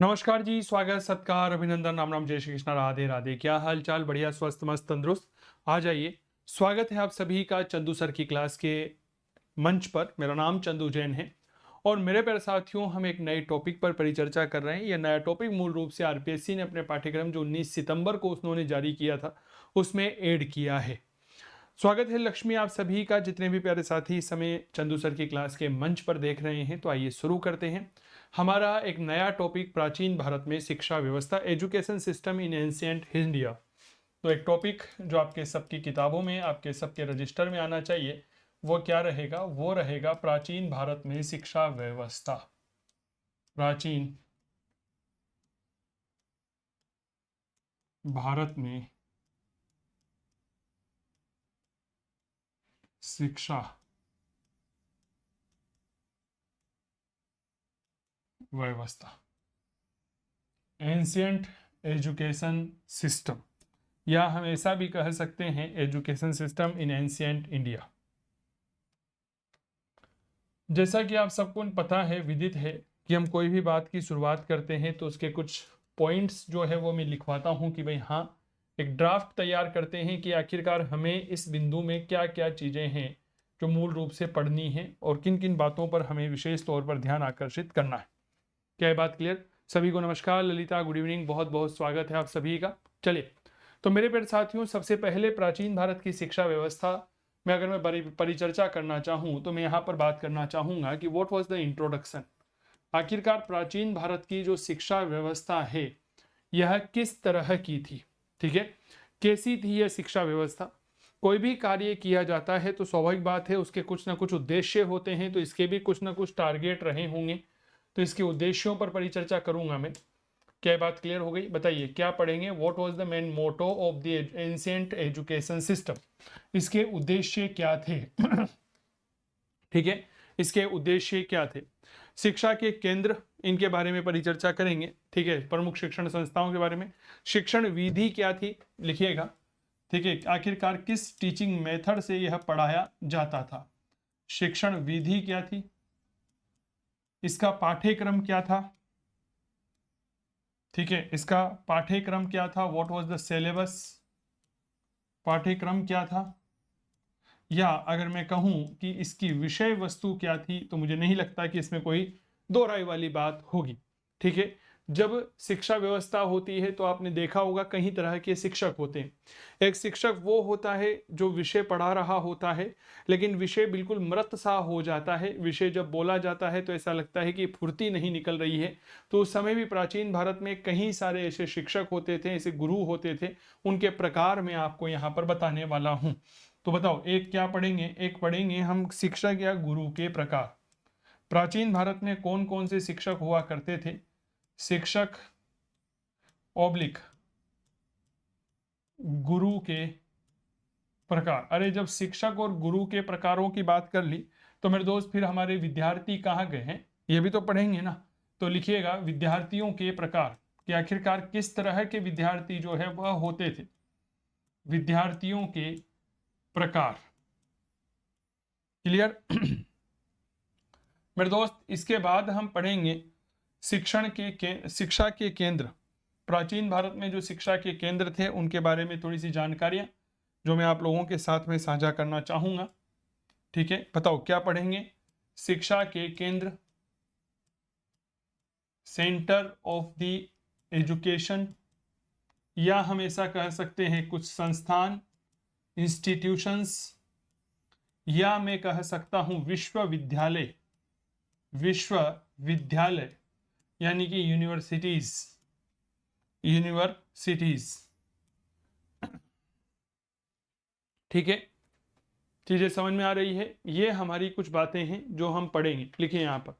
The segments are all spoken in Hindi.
नमस्कार जी, स्वागत सत्कार अभिनंदन राम राम जय श्री कृष्ण राधे राधे। क्या हाल चाल? बढ़िया, स्वस्थ मस्त तंदुरुस्त। आ जाइए, स्वागत है आप सभी का चंदू सर की क्लास के मंच पर। मेरा नाम चंदू जैन है और मेरे प्यारे साथियों, हम एक नए टॉपिक पर परिचर्चा कर रहे हैं। यह नया टॉपिक मूल रूप से आरपीएससी ने अपने पाठ्यक्रम जो 19 सितंबर को उन्होंने जारी किया था उसमें ऐड किया है। स्वागत है लक्ष्मी आप सभी का, जितने भी प्यारे साथी इस समय चंदू सर की क्लास के मंच पर देख रहे हैं। तो आइए शुरू करते हैं। हमारा एक नया टॉपिक प्राचीन भारत में शिक्षा व्यवस्था, education system in ancient India. तो एक टॉपिक जो आपके सबकी किताबों में, आपके सबके रजिस्टर में आना चाहिए, वो क्या रहेगा? वो रहेगा प्राचीन भारत में शिक्षा व्यवस्था। प्राचीन भारत में शिक्षा व्यवस्था, एंशिएंट एजुकेशन सिस्टम, या हम ऐसा भी कह सकते हैं education system in ancient India. जैसा कि आप सबको पता है, विदित है कि हम कोई भी बात की शुरुआत करते हैं तो उसके कुछ पॉइंट्स जो है वो मैं लिखवाता हूं कि भाई हाँ, एक ड्राफ्ट तैयार करते हैं कि आखिरकार हमें इस बिंदु में क्या क्या चीज़ें हैं जो मूल रूप से पढ़नी है और किन किन बातों पर हमें विशेष तौर पर ध्यान आकर्षित करना है। क्या ये बात क्लियर? सभी को नमस्कार, ललिता गुड इवनिंग, बहुत बहुत स्वागत है आप सभी का। चलिए, तो मेरे प्यारे साथियों, सबसे पहले प्राचीन भारत की शिक्षा व्यवस्था में अगर मैं परिचर्चा करना चाहूँ तो मैं यहाँ पर बात करना चाहूँगा कि व्हाट वाज द इंट्रोडक्शन। आखिरकार प्राचीन भारत की जो शिक्षा व्यवस्था है यह किस तरह की थी, ठीक है, कैसी थी यह शिक्षा व्यवस्था। कोई भी कार्य किया जाता है तो स्वाभाविक बात है उसके कुछ ना कुछ उद्देश्य होते हैं, तो इसके भी कुछ ना कुछ टारगेट रहे होंगे। तो इसके उद्देश्यों पर परिचर्चा करूंगा मैं। क्या बात क्लियर हो गई? बताइए क्या पढ़ेंगे? What was the main motto of the ancient education system, इसके उद्देश्य क्या थे? ठीक है, इसके उद्देश्य क्या थे? शिक्षा के केंद्र, इनके बारे में परिचर्चा करेंगे। ठीक है, प्रमुख शिक्षण संस्थाओं के बारे में, शिक्षण विधि क्या थी लिखिएगा। ठीक है, आखिरकार किस टीचिंग मेथड से यह पढ़ाया जाता था, शिक्षण विधि क्या थी, इसका पाठ्यक्रम क्या था। ठीक है, इसका पाठ्यक्रम क्या था, व्हाट वाज द सिलेबस, पाठ्यक्रम क्या था। या अगर मैं कहूं कि इसकी विषय वस्तु क्या थी, तो मुझे नहीं लगता कि इसमें कोई दो राय वाली बात होगी। ठीक है, जब शिक्षा व्यवस्था होती है तो आपने देखा होगा कई तरह के शिक्षक होते हैं। एक शिक्षक वो होता है जो विषय पढ़ा रहा होता है, लेकिन विषय बिल्कुल मृत सा हो जाता है। विषय जब बोला जाता है तो ऐसा लगता है कि फुर्ती नहीं निकल रही है। तो उस समय भी प्राचीन भारत में कई सारे ऐसे शिक्षक होते थे, ऐसे गुरु होते थे। उनके प्रकार मैं आपको यहाँ पर बताने वाला हूँ। तो बताओ, एक क्या पढ़ेंगे? एक पढ़ेंगे हम शिक्षक या गुरु के प्रकार। प्राचीन भारत में कौन कौन से शिक्षक हुआ करते थे? शिक्षक ऑब्लिक गुरु के प्रकार। अरे, जब शिक्षक और गुरु के प्रकारों की बात कर ली तो मेरे दोस्त फिर हमारे विद्यार्थी कहाँ गए हैं? ये भी तो पढ़ेंगे ना। तो लिखिएगा विद्यार्थियों के प्रकार, कि आखिरकार किस तरह के विद्यार्थी जो है वह होते थे। विद्यार्थियों के प्रकार, क्लियर? मेरे दोस्त, इसके बाद हम पढ़ेंगे शिक्षा के केंद्र। प्राचीन भारत में जो शिक्षा के केंद्र थे उनके बारे में थोड़ी सी जानकारियां जो मैं आप लोगों के साथ में साझा करना चाहूंगा। ठीक है, बताओ क्या पढ़ेंगे? शिक्षा के केंद्र, सेंटर ऑफ द एजुकेशन, या हम ऐसा कह सकते हैं कुछ संस्थान, इंस्टीट्यूशंस, या मैं कह सकता हूं विश्वविद्यालय। विश्वविद्यालय यानी कि यूनिवर्सिटीज, यूनिवर्सिटीज। ठीक है, चीजें समझ में आ रही है? ये हमारी कुछ बातें हैं जो हम पढ़ेंगे। लिखिए यहां पर,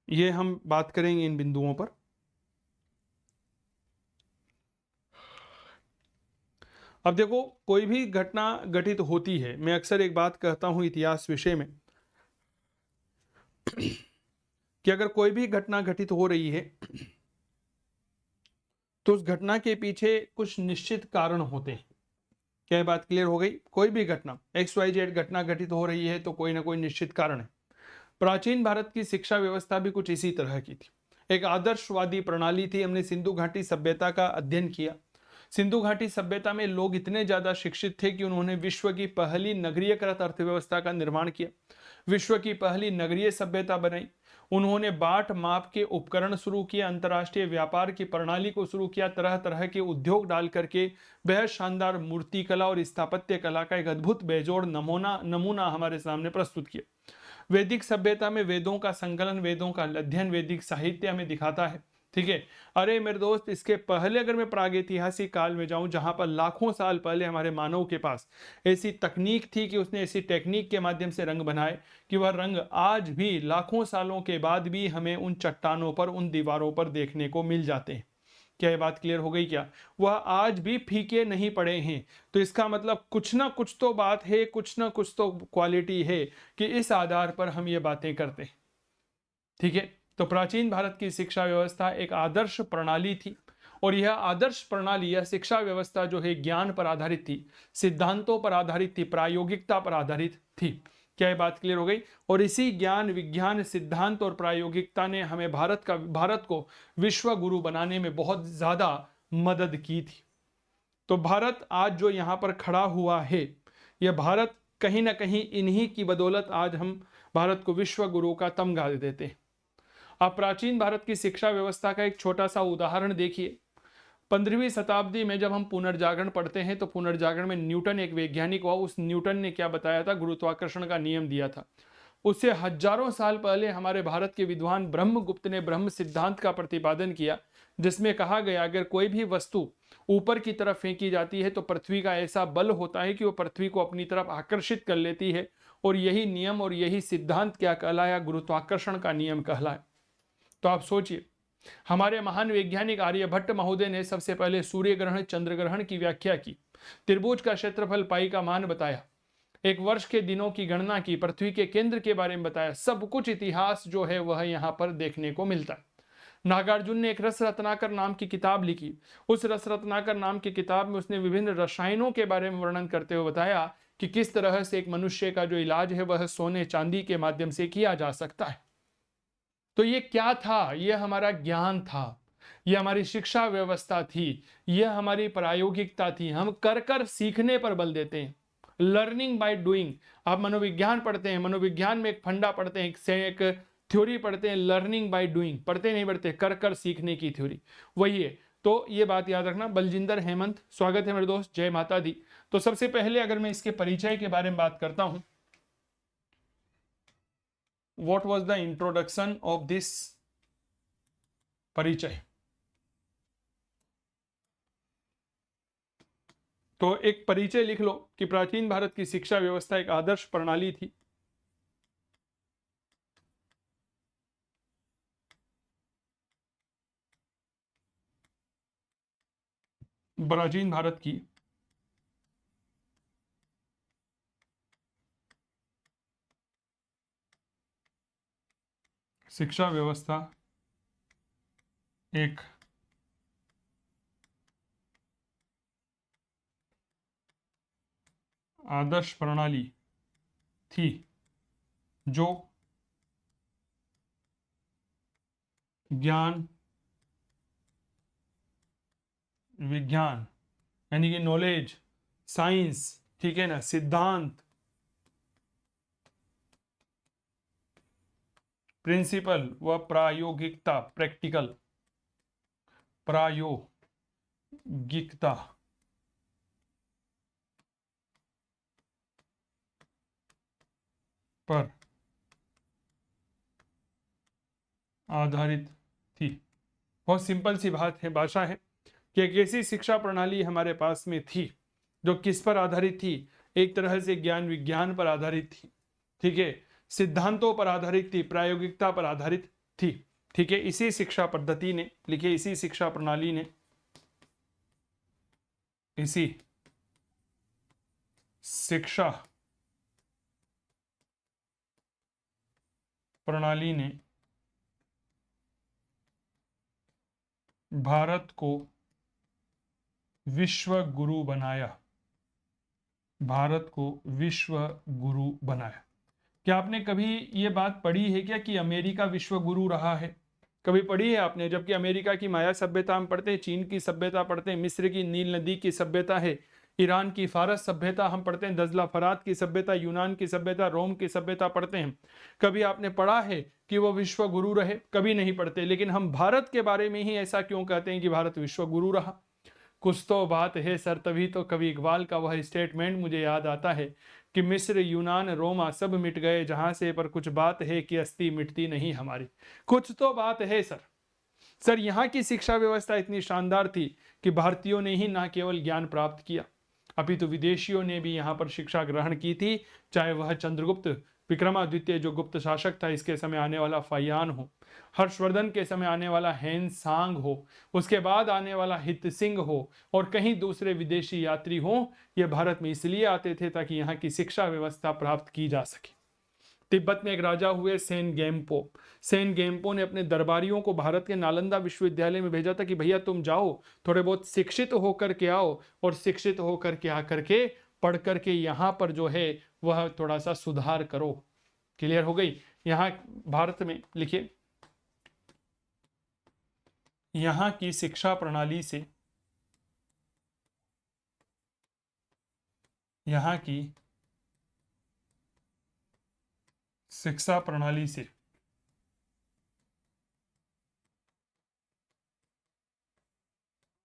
ये हम बात करेंगे इन बिंदुओं पर। अब देखो, कोई भी घटना घटित होती है, मैं अक्सर एक बात कहता हूं इतिहास विषय में कि अगर कोई भी घटना घटित हो रही है तो उस घटना के पीछे कुछ निश्चित कारण होते हैं। क्या बात क्लियर हो गई? कोई भी घटना XYZ घटना घटित हो रही है तो कोई ना कोई निश्चित कारण है। प्राचीन भारत की शिक्षा व्यवस्था भी कुछ इसी तरह की थी, एक आदर्शवादी प्रणाली थी। हमने सिंधु घाटी सभ्यता का अध्ययन किया। सिंधु घाटी सभ्यता में लोग इतने ज्यादा शिक्षित थे कि उन्होंने विश्व की पहली नगरीयकृत अर्थव्यवस्था का निर्माण किया, विश्व की पहली नगरीय सभ्यता बनाई। उन्होंने बाट माप के उपकरण शुरू किए, अंतर्राष्ट्रीय व्यापार की प्रणाली को शुरू किया, तरह तरह के उद्योग डाल करके बेहद शानदार मूर्ति कला और स्थापत्य कला का एक अद्भुत बेजोड़ नमूना हमारे सामने प्रस्तुत किया। वैदिक सभ्यता में वेदों का संकलन, वेदों का अध्ययन, वैदिक साहित्य हमें दिखाता है। ठीक है, अरे मेरे दोस्त, इसके पहले अगर मैं प्रागैतिहासिक काल में जाऊं, जहां पर लाखों साल पहले हमारे मानव के पास ऐसी तकनीक थी कि उसने ऐसी टेक्निक के माध्यम से रंग बनाए कि वह रंग आज भी लाखों सालों के बाद भी हमें उन चट्टानों पर, उन दीवारों पर देखने को मिल जाते हैं। क्या ये बात क्लियर हो गई? क्या वह आज भी फीके नहीं पड़े हैं? तो इसका मतलब कुछ ना कुछ तो बात है, कुछ ना कुछ तो क्वालिटी है कि इस आधार पर हम ये बातें करते हैं। ठीक है, तो प्राचीन भारत की शिक्षा व्यवस्था एक आदर्श प्रणाली थी, और यह आदर्श प्रणाली, यह शिक्षा व्यवस्था जो है ज्ञान पर आधारित थी, सिद्धांतों पर आधारित थी, प्रायोगिकता पर आधारित थी। क्या ये बात क्लियर हो गई? और इसी ज्ञान, विज्ञान, सिद्धांत और प्रायोगिकता ने हमें भारत को विश्व गुरु बनाने में बहुत ज्यादा मदद की थी। तो भारत आज जो यहाँ पर खड़ा हुआ है, यह भारत कहीं ना कहीं इन्हीं की बदौलत आज हम भारत को विश्व गुरु का तमगा देते हैं। आप प्राचीन भारत की शिक्षा व्यवस्था का एक छोटा सा उदाहरण देखिए। 15वीं शताब्दी में जब हम पुनर्जागरण पढ़ते हैं, तो पुनर्जागरण में न्यूटन एक वैज्ञानिक हुआ। उस न्यूटन ने क्या बताया था? गुरुत्वाकर्षण का नियम दिया था। उससे हजारों साल पहले हमारे भारत के विद्वान ब्रह्मगुप्त ने ब्रह्म सिद्धांत का प्रतिपादन किया, जिसमें कहा गया अगर कोई भी वस्तु ऊपर की तरफ फेंकी जाती है तो पृथ्वी का ऐसा बल होता है कि वो पृथ्वी को अपनी तरफ आकर्षित कर लेती है। और यही नियम और यही सिद्धांत क्या कहलाया? गुरुत्वाकर्षण का नियम कहलाया। तो आप सोचिए, हमारे महान वैज्ञानिक आर्यभट्ट महोदय ने सबसे पहले सूर्य ग्रहण, चंद्र ग्रहण की व्याख्या की, त्रिभुज का क्षेत्रफल, पाई का मान बताया, एक वर्ष के दिनों की गणना की, पृथ्वी के केंद्र के बारे में बताया। सब कुछ इतिहास जो है वह यहाँ पर देखने को मिलता है। नागार्जुन ने एक रस रत्नाकर नाम की किताब लिखी। उस रस रत्नाकर नाम की किताब में उसने विभिन्न रसायनों के बारे में वर्णन करते हुए बताया कि किस तरह से एक मनुष्य का जो इलाज है वह सोने चांदी के माध्यम से किया जा सकता है। तो ये क्या था? यह हमारा ज्ञान था, यह हमारी शिक्षा व्यवस्था थी, यह हमारी प्रायोगिकता थी। हम कर कर सीखने पर बल देते हैं, लर्निंग बाय डूइंग। आप मनोविज्ञान पढ़ते हैं, मनोविज्ञान में एक फंडा पढ़ते हैं, एक थ्योरी पढ़ते हैं, लर्निंग बाय डूइंग। पढ़ते नहीं पढ़ते, कर कर सीखने की थ्योरी वही है। तो ये बात याद रखना। बलजिंदर हेमंत, स्वागत है मेरे दोस्त, जय माता दी। तो सबसे पहले अगर मैं इसके परिचय के बारे में बात करता हूं, what was the introduction of this परिचय? तो एक परिचय लिख लो कि प्राचीन भारत की शिक्षा व्यवस्था एक आदर्श प्रणाली थी। प्राचीन भारत की शिक्षा व्यवस्था एक आदर्श प्रणाली थी जो ज्ञान, विज्ञान यानी कि नॉलेज, साइंस, ठीक है ना, सिद्धांत, प्रिंसिपल व प्रायोगिकता, प्रैक्टिकल, प्रायोगिकता पर आधारित थी। बहुत सिंपल सी बात है, भाषा है कि एक ऐसी शिक्षा प्रणाली हमारे पास में थी जो किस पर आधारित थी? एक तरह से ज्ञान विज्ञान पर आधारित थी, ठीक है, सिद्धांतों पर आधारित थी, प्रायोगिकता पर आधारित थी। ठीक है, इसी शिक्षा पद्धति ने, लिखिए इसी शिक्षा प्रणाली ने, इसी शिक्षा प्रणाली ने भारत को विश्व गुरु बनाया, भारत को विश्व गुरु बनाया। क्या आपने कभी ये बात पढ़ी है क्या कि अमेरिका विश्व गुरु रहा है? कभी पढ़ी है आपने? जबकि अमेरिका की माया सभ्यता हम पढ़ते हैं, चीन की सभ्यता पढ़ते हैं, मिस्र की नील नदी की सभ्यता है, ईरान की फारस सभ्यता हम पढ़ते हैं, दजला फरात की सभ्यता, यूनान की सभ्यता, रोम की सभ्यता पढ़ते हैं। कभी आपने पढ़ा है कि वो विश्व गुरु रहे? कभी नहीं पढ़ते। लेकिन हम भारत के बारे में ही ऐसा क्यों कहते हैं कि भारत विश्व गुरु रहा? कुछ तो बात है सर। तभी तो कवि इकबाल का वह स्टेटमेंट मुझे याद आता है कि मिस्र, यूनान, रोमा सब मिट गए जहां से, पर कुछ बात है कि अस्थि मिटती नहीं हमारी। कुछ तो बात है सर। सर, यहाँ की शिक्षा व्यवस्था इतनी शानदार थी कि भारतीयों ने ही ना केवल ज्ञान प्राप्त किया, अपितु विदेशियों ने भी यहाँ पर शिक्षा ग्रहण की थी। चाहे वह चंद्रगुप्त, विक्रमादित्य जो गुप्त शासक था इसके समय आने वाला फायान हो, हर्षवर्धन के समय आने वाला हेन सांग हो, उसके बाद आने वाला हित सिंह हो, और कहीं दूसरे विदेशी यात्री हो, ये भारत में इसलिए आते थे ताकि यहाँ की शिक्षा व्यवस्था प्राप्त की जा सके। तिब्बत में एक राजा हुए सेन गेम्पो। सेन गेम्पो ने अपने दरबारियों को भारत के नालंदा विश्वविद्यालय में भेजा था कि भैया तुम जाओ, थोड़े बहुत शिक्षित होकर के आओ, और शिक्षित होकर के आकर के पढ़ करके यहाँ पर जो है वह थोड़ा सा सुधार करो। क्लियर हो गई? यहाँ भारत में लिखिए, यहाँ की शिक्षा प्रणाली से, यहाँ की शिक्षा प्रणाली से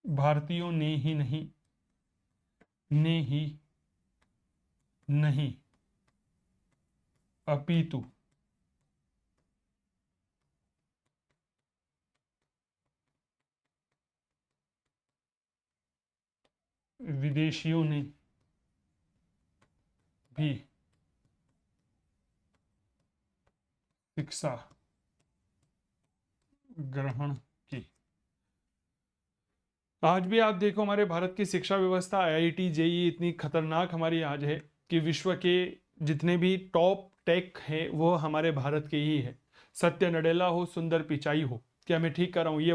भारतीयों ने ही नहीं अपितु विदेशियों ने भी शिक्षा ग्रहण की। आज भी आप देखो हमारे भारत की शिक्षा व्यवस्था, आईआईटी, जेईई इतनी खतरनाक हमारी आज है कि विश्व के जितने भी टॉप टेक हैं वो हमारे भारत के ही है। सत्य नडेला हो, सुंदर पिचाई हो, क्या मैं ठीक कर रहा हूँ? ये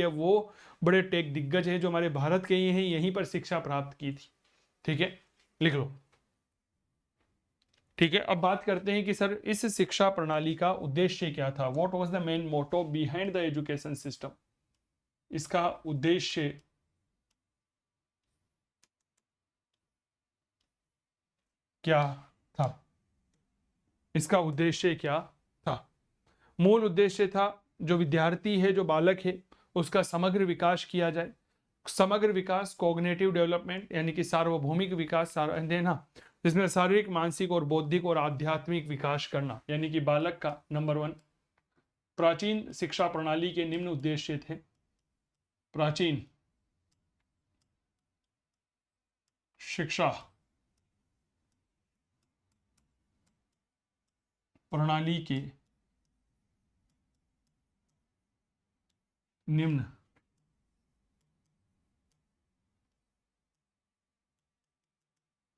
वो बड़े टेक दिग्गज हैं जो हमारे भारत के ही हैं, यहीं पर शिक्षा प्राप्त की थी। ठीक है, लिख लो। ठीक है, अब बात करते हैं कि सर इस शिक्षा प्रणाली का उद्देश्य क्या था? What was the main motto behind the education system? इसका उद्देश्य क्या था? इसका उद्देश्य क्या था? मूल उद्देश्य था जो विद्यार्थी है, जो बालक है, उसका समग्र विकास किया जाए। समग्र विकास, कॉग्निटिव डेवलपमेंट, यानी कि सार्वभौमिक विकास देना, जिसमें शारीरिक, मानसिक और बौद्धिक और आध्यात्मिक विकास करना, यानी कि बालक का नंबर 1। प्राचीन शिक्षा प्रणाली के निम्न उद्देश्य थे। प्राचीन शिक्षा प्रणाली के निम्न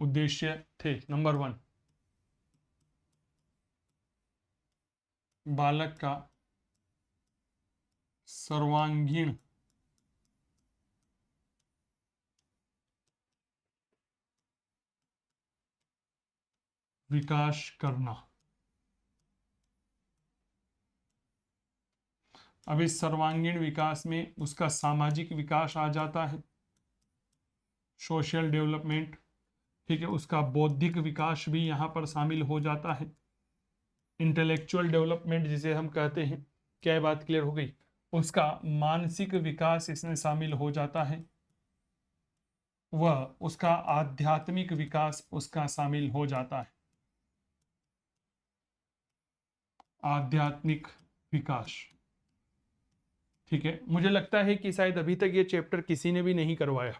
उद्देश्य थे। नंबर 1, बालक का सर्वांगीण विकास करना। अब इस सर्वांगीण विकास में उसका सामाजिक विकास आ जाता है, सोशल डेवलपमेंट। ठीक है, उसका बौद्धिक विकास भी यहाँ पर शामिल हो जाता है, इंटेलेक्चुअल डेवलपमेंट जिसे हम कहते हैं। क्या बात क्लियर हो गई? उसका मानसिक विकास इसमें शामिल हो जाता है, वह उसका आध्यात्मिक विकास उसका शामिल हो जाता है, आध्यात्मिक विकास। ठीक है, मुझे लगता है कि शायद अभी तक ये चैप्टर किसी ने भी नहीं करवाया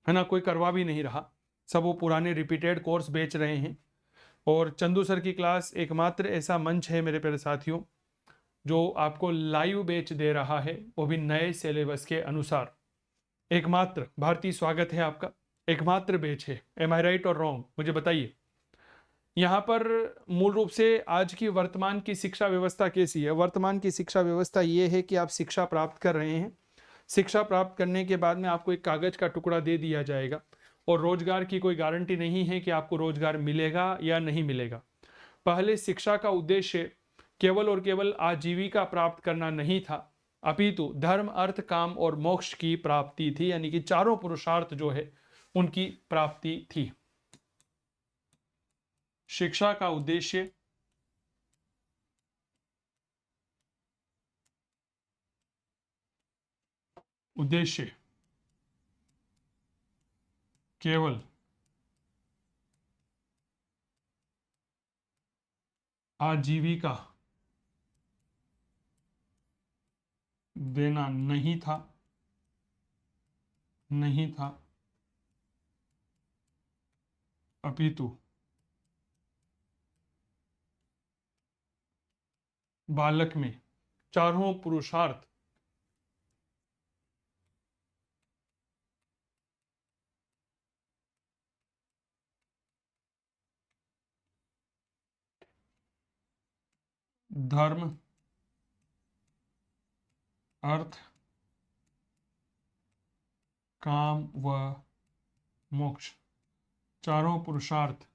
है ना, कोई करवा भी नहीं रहा, सब वो पुराने रिपीटेड कोर्स बेच रहे हैं। और चंदू सर की क्लास एकमात्र ऐसा मंच है मेरे प्यारे साथियों जो आपको लाइव बैच दे रहा है, वो भी नए सिलेबस के अनुसार। एकमात्र। भारती, स्वागत है आपका। एकमात्र बैच है। एम आई राइट और रॉन्ग? मुझे बताइए। यहाँ पर मूल रूप से आज की वर्तमान की शिक्षा व्यवस्था कैसी है? वर्तमान की शिक्षा व्यवस्था ये है कि आप शिक्षा प्राप्त कर रहे हैं, शिक्षा प्राप्त करने के बाद में आपको एक कागज का टुकड़ा दे दिया जाएगा, और रोजगार की कोई गारंटी नहीं है कि आपको रोजगार मिलेगा या नहीं मिलेगा। पहले शिक्षा का उद्देश्य केवल और केवल आजीविका प्राप्त करना नहीं था, अपितु धर्म, अर्थ, काम और मोक्ष की प्राप्ति थी, यानी कि चारों पुरुषार्थ जो है उनकी प्राप्ति थी। शिक्षा का उद्देश्य केवल आजीविका देना नहीं था, अपितु बालक में चारों पुरुषार्थ धर्म, अर्थ, काम व मोक्ष, चारों पुरुषार्थ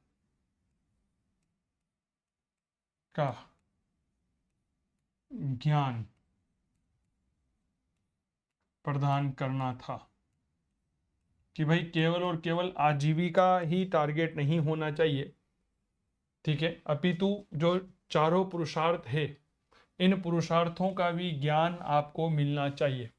का ज्ञान प्रदान करना था। कि भाई केवल और केवल आजीविका ही टारगेट नहीं होना चाहिए, ठीक है, अपितु जो चारों पुरुषार्थ है, इन पुरुषार्थों का भी ज्ञान आपको मिलना चाहिए।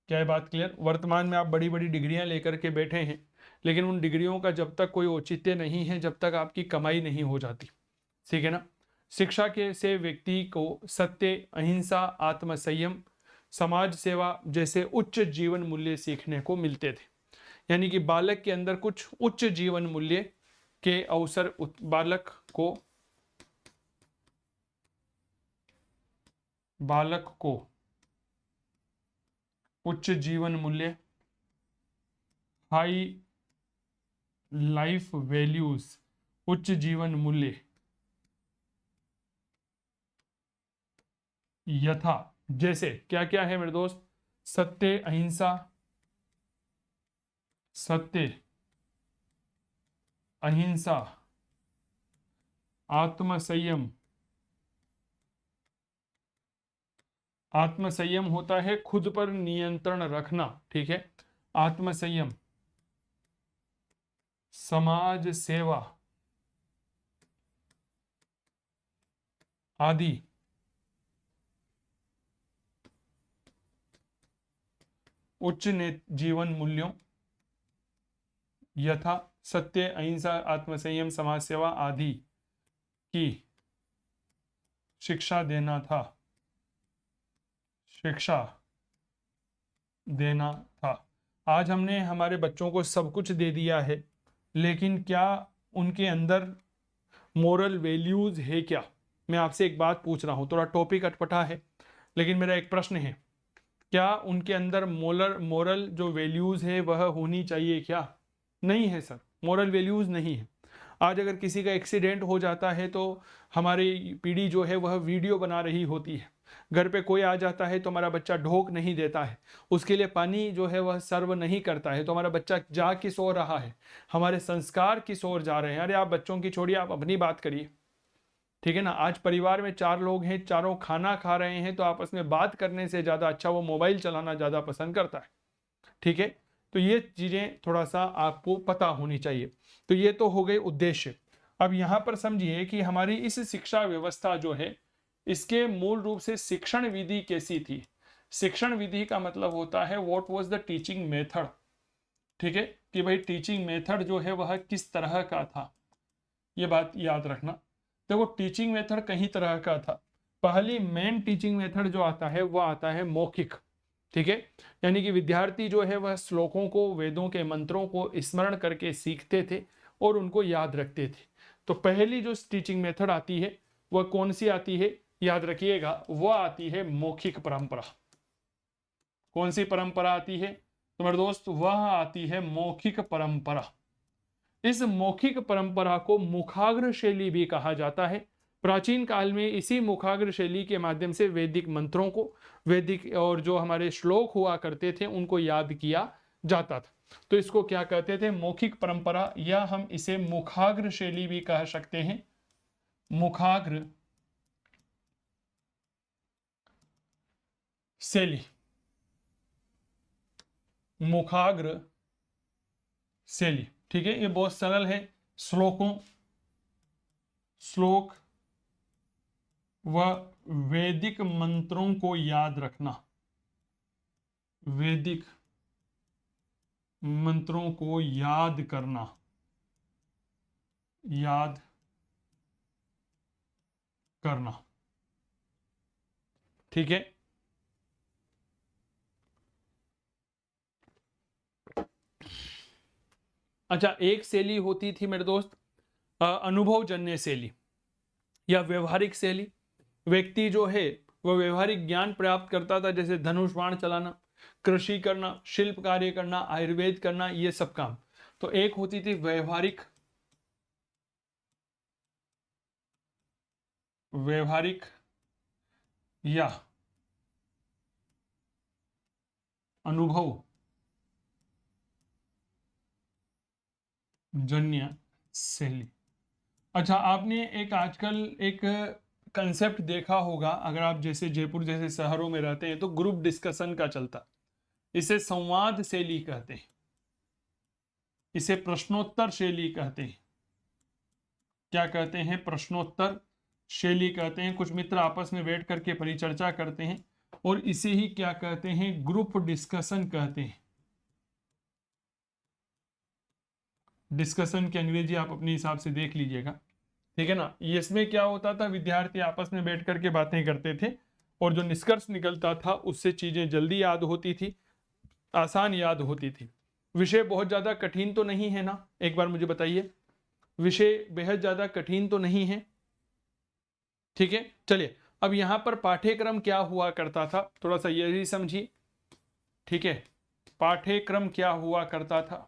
क्या है बात क्लियर? वर्तमान में आप बड़ी बड़ी डिग्रियां लेकर के बैठे हैं, लेकिन उन डिग्रियों का जब तक कोई औचित्य नहीं है, जब तक आपकी कमाई नहीं हो जाती, ठीक है ना। शिक्षा के से व्यक्ति को सत्य, अहिंसा, आत्मसंयम, समाज सेवा जैसे उच्च जीवन मूल्य सीखने को मिलते थे। यानी कि बालक के अंदर कुछ उच्च जीवन मूल्य के अवसर बालक को उच्च जीवन मूल्य, हाई लाइफ वैल्यूज, उच्च जीवन मूल्य यथा, जैसे क्या क्या है मेरे दोस्त? सत्य, अहिंसा, आत्मसंयम। आत्मसंयम होता है खुद पर नियंत्रण रखना, ठीक है। आत्मसंयम, समाज सेवा आदि उच्च जीवन मूल्यों यथा सत्य, अहिंसा, आत्मसंयम, समाज सेवा आदि की शिक्षा देना था। आज हमने हमारे बच्चों को सब कुछ दे दिया है, लेकिन क्या उनके अंदर मोरल वैल्यूज है क्या? मैं आपसे एक बात पूछ रहा हूं, थोड़ा टॉपिक अटपटा है, लेकिन मेरा एक प्रश्न है, क्या उनके अंदर मोरल जो वैल्यूज है वह होनी चाहिए क्या? नहीं है सर, मोरल वैल्यूज नहीं है। आज अगर किसी का एक्सीडेंट हो जाता है तो हमारी पीढ़ी जो है वह वीडियो बना रही होती है। घर पे कोई आ जाता है तो हमारा बच्चा ढोक नहीं देता है, उसके लिए पानी जो है वह सर्व नहीं करता है, तो हमारा बच्चा जा किस ओर रहा है? हमारे संस्कार किस ओर जा रहे हैं? अरे आप बच्चों की छोड़िए, आप अपनी बात करिए, ठीक है ना। आज परिवार में 4 लोग हैं, चारों खाना खा रहे हैं, तो आपस में बात करने से ज्यादा अच्छा वो मोबाइल चलाना ज्यादा पसंद करता है, ठीक है। तो ये चीजें थोड़ा सा आपको पता होनी चाहिए। तो ये तो हो गए उद्देश्य। अब यहां पर समझिए कि हमारी इस शिक्षा व्यवस्था जो है, इसके मूल रूप से शिक्षण विधि कैसी थी? शिक्षण विधि का मतलब होता है what was the teaching method, ठीक है, कि भाई टीचिंग मेथड जो है वह किस तरह का था, ये बात याद रखना। देखो टीचिंग मेथड कई तरह का था। पहली मेन टीचिंग मेथड जो आता है वह आता है मौखिक, ठीक है, यानी कि विद्यार्थी जो है वह श्लोकों को, वेदों के मंत्रों को स्मरण करके सीखते थे और उनको याद रखते थे। तो पहली जो टीचिंग मेथड आती है वह कौन सी आती है? याद रखिएगा, वह आती है मौखिक परंपरा। कौन सी परंपरा आती है तो मेरे दोस्त? वह आती है मौखिक परंपरा। इस मौखिक परंपरा को मुखाग्र शैली भी कहा जाता है। प्राचीन काल में इसी मुखाग्र शैली के माध्यम से वैदिक मंत्रों को, वैदिक और जो हमारे श्लोक हुआ करते थे उनको याद किया जाता था। तो इसको क्या कहते थे? मौखिक परंपरा, या हम इसे मुखाग्र शैली भी कह सकते हैं। मुखाग्र शैली, मुखाग्र शैली। ठीक है, ये बहुत सरल है। श्लोक व वैदिक मंत्रों को याद रखना, वैदिक मंत्रों को याद करना, याद करना। ठीक है, अच्छा, एक शैली होती थी मेरे दोस्त अनुभवजन्य शैली या व्यवहारिक शैली। व्यक्ति जो है वह व्यवहारिक ज्ञान प्राप्त करता था, जैसे धनुष बाण चलाना, कृषि करना, शिल्प कार्य करना, आयुर्वेद करना, ये सब काम। तो एक होती थी व्यवहारिक या अनुभव जन्य शैली। अच्छा, आपने एक आजकल एक कंसेप्ट देखा होगा, अगर आप जैसे जयपुर जैसे शहरों में रहते हैं तो ग्रुप डिस्कशन का चलता, इसे संवाद शैली कहते हैं, इसे प्रश्नोत्तर शैली कहते हैं। क्या कहते हैं? प्रश्नोत्तर शैली कहते हैं। कुछ मित्र आपस में बैठ करके परिचर्चा करते हैं और इसे ही क्या कहते हैं? ग्रुप डिस्कशन कहते हैं। डिस्कशन की अंग्रेजी आप अपने हिसाब से देख लीजिएगा, ठीक है ना। इसमें क्या होता था, विद्यार्थी आपस में बैठ करके बातें करते थे और जो निष्कर्ष निकलता था उससे चीजें जल्दी याद होती थी, आसान याद होती थी। विषय बहुत ज्यादा कठिन तो नहीं है ना? एक बार मुझे बताइए, विषय बेहद ज्यादा कठिन तो नहीं है? ठीक है, चलिए अब यहां पर पाठ्यक्रम क्या हुआ करता था, थोड़ा सा ये भी समझिए। ठीक है, पाठ्यक्रम क्या हुआ करता था,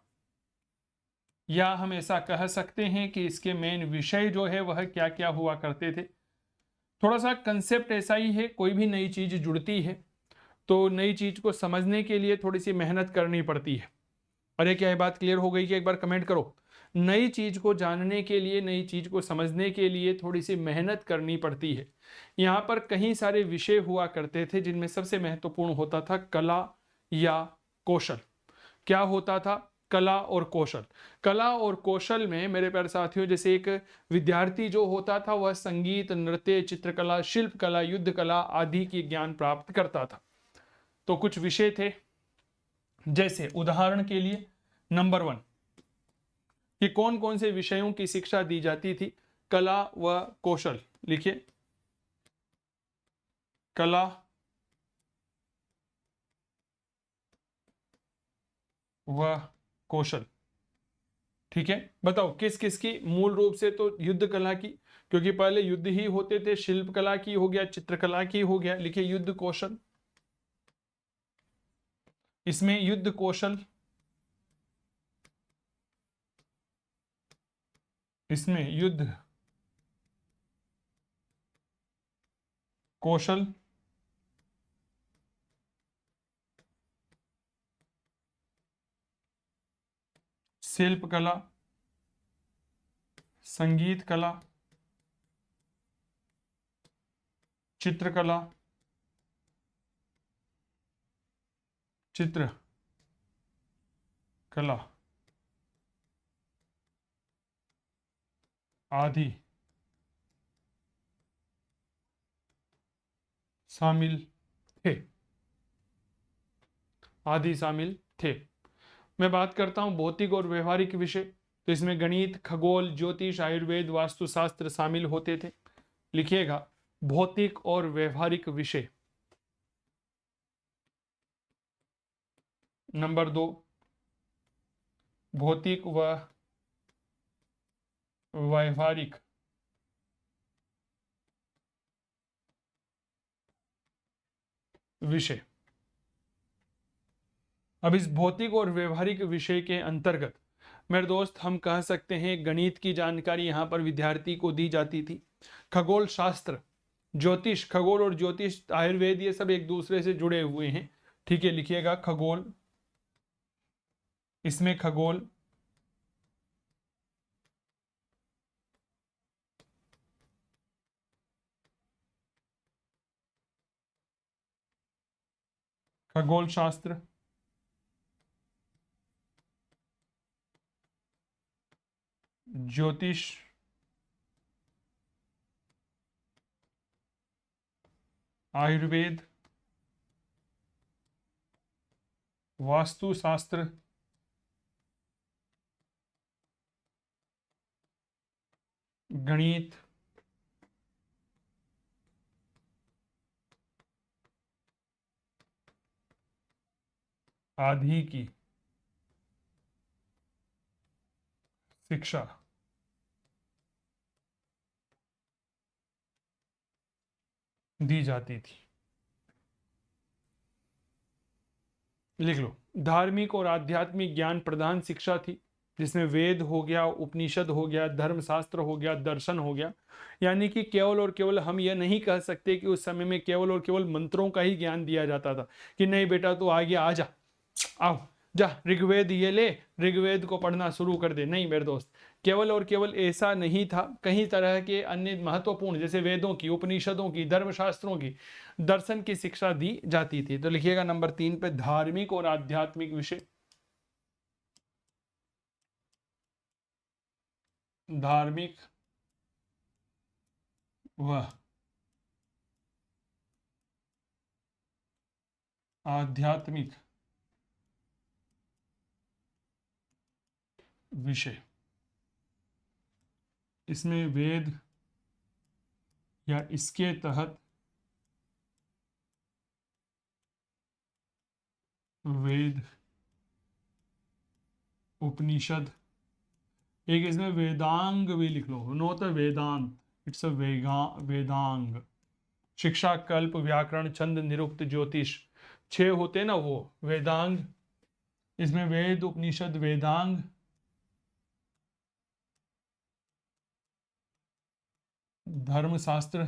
या हम ऐसा कह सकते हैं कि इसके मेन विषय जो है वह क्या क्या हुआ करते थे। थोड़ा सा कंसेप्ट ऐसा ही है, कोई भी नई चीज जुड़ती है तो नई चीज को समझने के लिए थोड़ी सी मेहनत करनी पड़ती है। अरे क्या ये बात क्लियर हो गई कि? एक बार कमेंट करो। नई चीज को जानने के लिए, नई चीज को समझने के लिए थोड़ी सी मेहनत करनी पड़ती है। यहाँ पर कई सारे विषय हुआ करते थे जिनमें सबसे महत्वपूर्ण होता था कला या कौशल। क्या होता था? कला और कौशल। कला और कौशल में मेरे प्यारे साथियों, जैसे एक विद्यार्थी जो होता था वह संगीत, नृत्य, चित्रकला, शिल्प कला, युद्ध कला आदि की ज्ञान प्राप्त करता था। तो कुछ विषय थे, जैसे उदाहरण के लिए नंबर 1 कि कौन कौन से विषयों की शिक्षा दी जाती थी? कला व कौशल। लिखिए, कला व कौशल। ठीक है, बताओ किस किस की? मूल रूप से तो युद्ध कला की, क्योंकि पहले युद्ध ही होते थे। शिल्प कला की हो गया, चित्रकला की हो गया। लिखिए युद्ध कौशल, इसमें युद्ध कौशल, इसमें युद्ध कौशल, शिल्प कला, संगीत कला, चित्रकला, चित्र कला आदि शामिल थे, आदि शामिल थे। मैं बात करता हूं भौतिक और व्यवहारिक विषय, तो इसमें गणित, खगोल, ज्योतिष, आयुर्वेद, वास्तुशास्त्र शामिल होते थे। लिखिएगा भौतिक और व्यवहारिक विषय। नंबर 2 भौतिक व व्यवहारिक विषय। अब इस भौतिक और व्यवहारिक विषय के अंतर्गत मेरे दोस्त हम कह सकते हैं गणित की जानकारी यहां पर विद्यार्थी को दी जाती थी। खगोल शास्त्र, ज्योतिष, खगोल और ज्योतिष, आयुर्वेद, ये सब एक दूसरे से जुड़े हुए हैं। ठीक है, लिखिएगा खगोल, इसमें खगोल, खगोल शास्त्र, ज्योतिष, आयुर्वेद, वास्तुशास्त्र, गणित, आदि की शिक्षा दी जाती थी। लिख लो, धार्मिक और आध्यात्मिक ज्ञान प्रधान शिक्षा थी, जिसमें वेद हो गया, उपनिषद हो गया, धर्मशास्त्र हो गया, दर्शन हो गया। यानी कि केवल और केवल हम यह नहीं कह सकते कि उस समय में केवल और केवल मंत्रों का ही ज्ञान दिया जाता था कि नहीं बेटा तू आगे आ जा, आओ जा ऋग्वेद ये ले, ऋग्वेद को पढ़ना शुरू कर दे। नहीं मेरे दोस्त, केवल और केवल ऐसा नहीं था। कई तरह के अन्य महत्वपूर्ण जैसे वेदों की, उपनिषदों की, धर्मशास्त्रों की, दर्शन की शिक्षा दी जाती थी। तो लिखिएगा नंबर 3 पे धार्मिक और आध्यात्मिक विषय। धार्मिक व आध्यात्मिक विषय, इसमें वेद या इसके तहत वेद, उपनिषद, एक इसमें वेदांग भी लिख लो, note Vedanta, it's a Vedang, शिक्षा, कल्प, व्याकरण, छंद, निरुक्त, ज्योतिष, 6 होते हैं ना वो वेदांग। इसमें वेद, उपनिषद, वेदांग, धर्मशास्त्र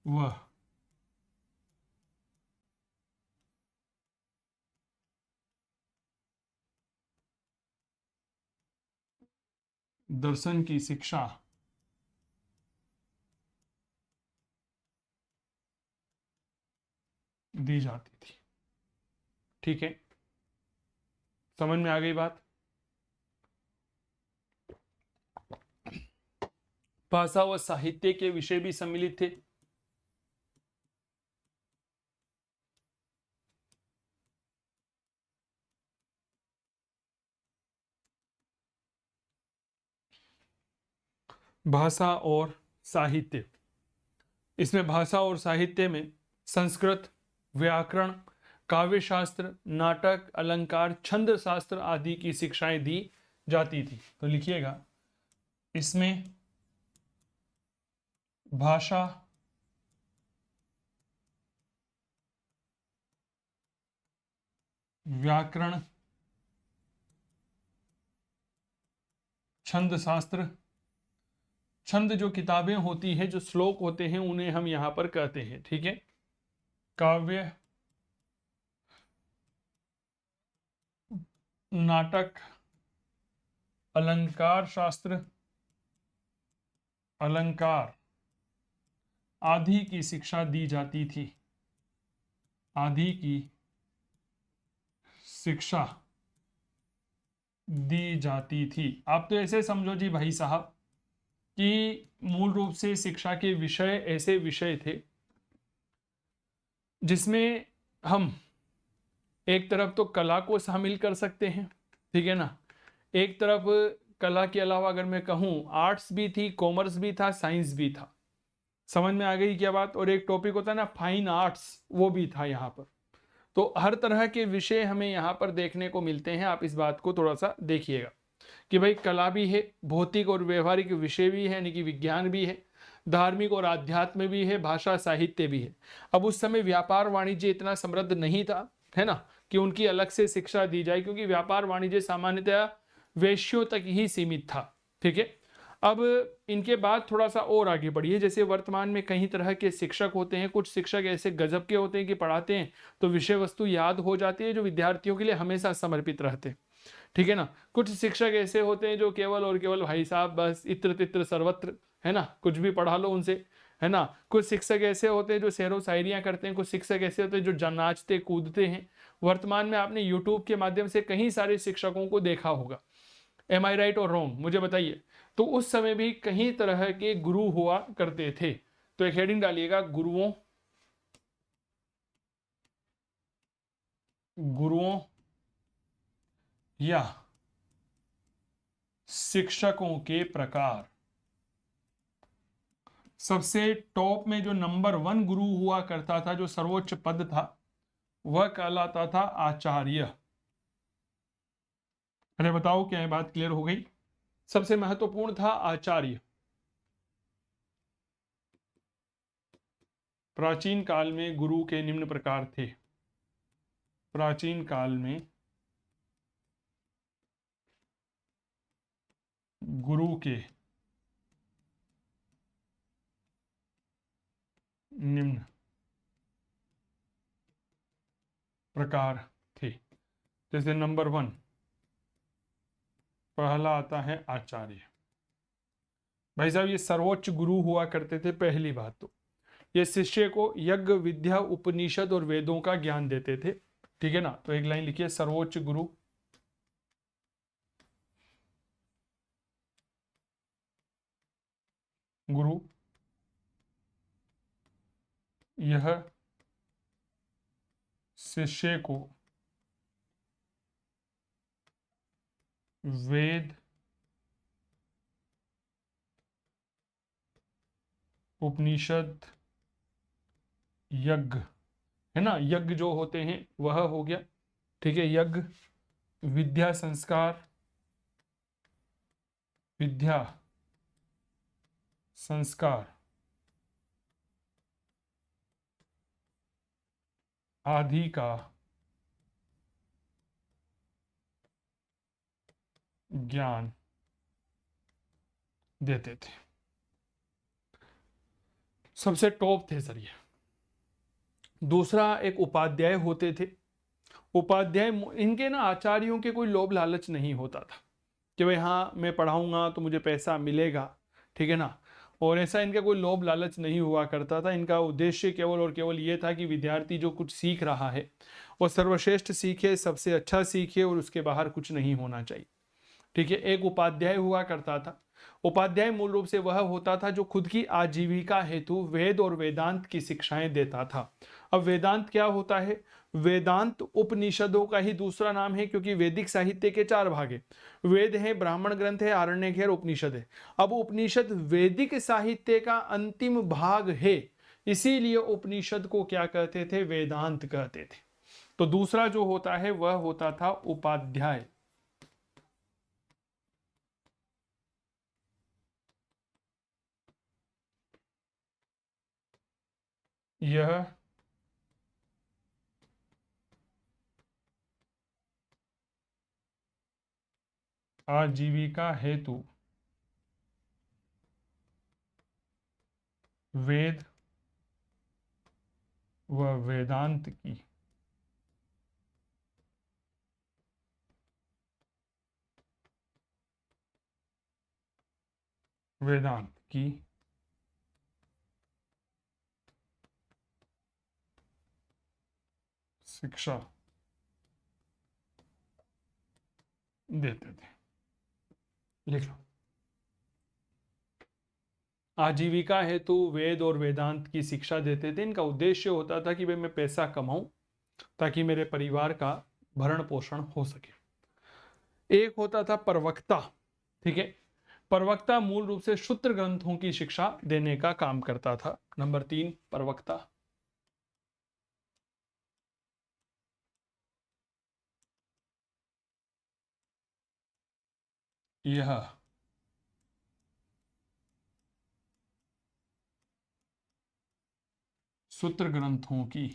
व दर्शन की शिक्षा दी जाती थी। ठीक है, समझ में आ गई बात। भाषा व साहित्य के विषय भी सम्मिलित थे। भाषा और साहित्य, इसमें भाषा और साहित्य में संस्कृत, व्याकरण, काव्य शास्त्र, नाटक, अलंकार, छंद शास्त्र आदि की शिक्षाएं दी जाती थी। तो लिखिएगा, इसमें भाषा, व्याकरण, छंद शास्त्र, छंद जो किताबें होती है, जो श्लोक होते हैं, उन्हें हम यहां पर कहते हैं। ठीक है, काव्य, नाटक, अलंकार शास्त्र, अलंकार आदि की शिक्षा दी जाती थी। आदि की शिक्षा दी जाती थी। आप तो ऐसे समझो जी भाई साहब कि मूल रूप से शिक्षा के विषय ऐसे विषय थे जिसमें हम एक तरफ तो कला को शामिल कर सकते हैं, ठीक है ना, एक तरफ कला के अलावा अगर मैं कहूँ आर्ट्स भी थी, कॉमर्स भी था, साइंस भी था। समझ में आ गई क्या बात। और एक टॉपिक होता है ना फाइन आर्ट्स, वो भी था यहाँ पर। तो हर तरह के विषय हमें यहाँ पर देखने को मिलते हैं। आप इस बात को थोड़ा सा देखिएगा कि भाई कला भी है, भौतिक और व्यवहारिक विषय भी है, यानी कि विज्ञान भी है, धार्मिक और आध्यात्म भी है, भाषा साहित्य भी है। अब उस समय व्यापार वाणिज्य इतना समृद्ध नहीं था, है ना, कि उनकी अलग से शिक्षा दी जाए, क्योंकि व्यापार वाणिज्य सामान्यतः वेश्यों तक ही सीमित था। ठीक है, अब इनके बाद थोड़ा सा और आगे बढ़िए। जैसे वर्तमान में कई तरह के शिक्षक होते हैं, कुछ शिक्षक ऐसे गजब के होते हैं कि पढ़ाते हैं तो विषय वस्तु याद हो जाती है, जो विद्यार्थियों के लिए हमेशा समर्पित रहते हैं। ठीक है ना, कुछ शिक्षक ऐसे होते हैं जो केवल और केवल भाई साहब बस इत्र तित्र सर्वत्र, है ना, कुछ भी पढ़ा लो उनसे, है ना। कुछ शिक्षक ऐसे होते हैं जो शेरो शायरियां करते हैं, कुछ शिक्षक ऐसे होते हैं जो नाचते कूदते हैं। वर्तमान में आपने यूट्यूब के माध्यम से कई सारे शिक्षकों को देखा होगा। एम आई राइट और रॉन्ग, मुझे बताइए। तो उस समय भी कई तरह के गुरु हुआ करते थे। तो एक हेडिंग डालिएगा, गुरुओं या शिक्षकों के प्रकार। सबसे टॉप में जो नंबर 1 गुरु हुआ करता था, जो सर्वोच्च पद था, वह कहलाता था आचार्य। अरे बताओ, क्या ये बात क्लियर हो गई? सबसे महत्वपूर्ण था आचार्य। प्राचीन काल में गुरु के निम्न प्रकार थे। प्राचीन काल में गुरु के निम्न प्रकार थे। जैसे नंबर 1 पहला आता है आचार्य। भाई साहब, ये सर्वोच्च गुरु हुआ करते थे। पहली बात तो ये शिष्य को यज्ञ विद्या उपनिषद और वेदों का ज्ञान देते थे। ठीक है ना। तो एक लाइन लिखिए, सर्वोच्च गुरु यह शिष्य को वेद उपनिषद यज्ञ, है ना, यज्ञ जो होते हैं वह हो गया। ठीक है, यज्ञ विद्या संस्कार आदि का ज्ञान देते थे। सबसे टॉप थे सर ये। दूसरा एक उपाध्याय होते थे। उपाध्याय, इनके ना आचार्यों के कोई लोभ लालच नहीं होता था कि भाई हाँ मैं पढ़ाऊंगा तो मुझे पैसा मिलेगा। ठीक है ना। और ऐसा इनका कोई लोभ लालच नहीं हुआ करता था। इनका उद्देश्य केवल और केवल ये था कि विद्यार्थी जो कुछ सीख रहा है वो सर्वश्रेष्ठ सीखे, सबसे अच्छा सीखे, और उसके बाहर कुछ नहीं होना चाहिए। ठीक है। एक उपाध्याय हुआ करता था। उपाध्याय मूल रूप से वह होता था जो खुद की आजीविका हेतु वेद और वेदांत की शिक्षाएं देता था। अब वेदांत क्या होता है? वेदांत उपनिषदों का ही दूसरा नाम है, क्योंकि वैदिक साहित्य के 4 भाग है। वेद है, ब्राह्मण ग्रंथ है, आरण्यक है और उपनिषद है। अब उपनिषद वैदिक साहित्य का अंतिम भाग है, इसीलिए उपनिषद को क्या कहते थे? वेदांत कहते थे। तो दूसरा जो होता है वह होता था उपाध्याय। यह आजीविका हेतु वेद व वेदांत की शिक्षा देते थे। लिख लो, आजीविका हेतु वेद और वेदांत की शिक्षा देते थे। इनका उद्देश्य होता था कि भाई मैं पैसा कमाऊं ताकि मेरे परिवार का भरण पोषण हो सके। एक होता था प्रवक्ता। ठीक है। प्रवक्ता मूल रूप से सूत्र ग्रंथों की शिक्षा देने का काम करता था। नंबर 3 प्रवक्ता। यह सूत्र ग्रंथों की